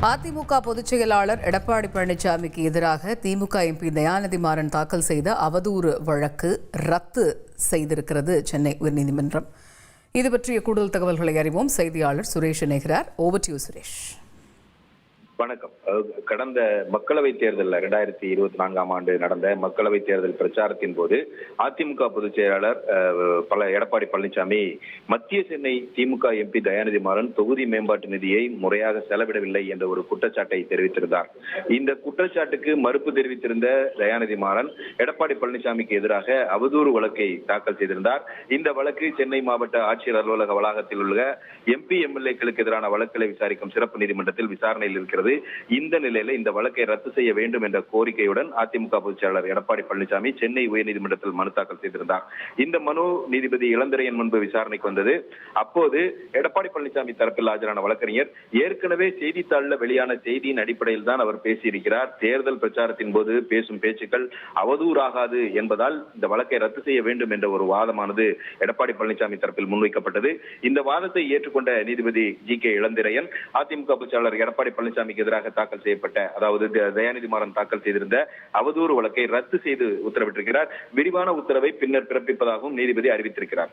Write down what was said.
அதிமுக பொதுச் செயலாளர் எடப்பாடி பழனிசாமிக்கு எதிராக திமுக எம்பி தயாநிதி மாறன் தாக்கல் செய்த அவதூறு வழக்கு ரத்து செய்திருக்கிறது சென்னை உயர்நீதிமன்றம். இது பற்றிய கூடுதல் தகவல்களை அறிவோம். செய்தியாளர் சுரேஷ் இணைகிறார். Over to you Suresh. வணக்கம். கடந்த மக்களவைத் தேர்தலில் 2024ஆம் ஆண்டு நடந்த மக்களவைத் தேர்தல் பிரச்சாரத்தின் போது அதிமுக பொதுச் செயலாளர் எடப்பாடி பழனிசாமி மத்திய சென்னை திமுக எம்பி தயாநிதி மாறன் தொகுதி மேம்பாட்டு நிதியை முறையாக செலவிடவில்லை என்ற ஒரு குற்றச்சாட்டை தெரிவித்திருந்தார். இந்த குற்றச்சாட்டுக்கு மறுப்பு தெரிவித்திருந்த தயாநிதி மாறன் எடப்பாடி பழனிசாமிக்கு எதிராக அவதூறு வழக்கை தாக்கல் செய்திருந்தார். இந்த வழக்கு சென்னை மாவட்ட ஆட்சியர் அலுவலக வளாகத்தில் உள்ள எம்பி எம்எல்ஏக்களுக்கு எதிரான வழக்குகளை விசாரிக்கும் சிறப்பு நீதிமன்றத்தில் விசாரணையில் இருக்கிறது. இந்த நிலையில இந்த வழக்கை ரத்து செய்ய வேண்டும் என்ற கோரிக்கையுடன் அதிமுக பொதுச் செயலாளர் எடப்பாடி பழனிசாமி சென்னை உயர்நீதிமன்றத்தில் மனு தாக்கல் செய்திருந்தார். இந்த மனு நீதிபதி இளந்திரையன் முன்பு விசாரணைக்கு வந்தது. அப்போது எடப்பாடி பழனிசாமி தரப்பில் ஆஜரான வழக்கறிஞர் ஏற்கனவே செய்தித்தாளில் வெளியான செய்தியின் அடிப்படையில் தான் அவர் பேசியிருக்கிறார். தேர்தல் பிரச்சாரத்தின் போது பேசும் பேச்சுக்கள் அவதூறாகாது என்பதால் இந்த வழக்கை ரத்து செய்ய வேண்டும் என்ற ஒரு வாதமானது எடப்பாடி பழனிசாமி தரப்பில் முன்வைக்கப்பட்டது. இந்த வாதத்தை ஏற்றுக்கொண்ட நீதிபதி ஜி.கே. இளந்திரையன் அதிமுக பொதுச் செயலாளர் எடப்பாடி பழனிசாமி எதிராக தாக்கல் செய்யப்பட்ட, அதாவது தயாநிதி மாறன் தாக்கல் செய்திருந்த அவதூறு வழக்கை ரத்து செய்து உத்தரவிட்டிருக்கிறார். விரிவான உத்தரவை பின்னர் பிறப்பிப்பதாகவும் நீதிபதி அறிவித்திருக்கிறார்.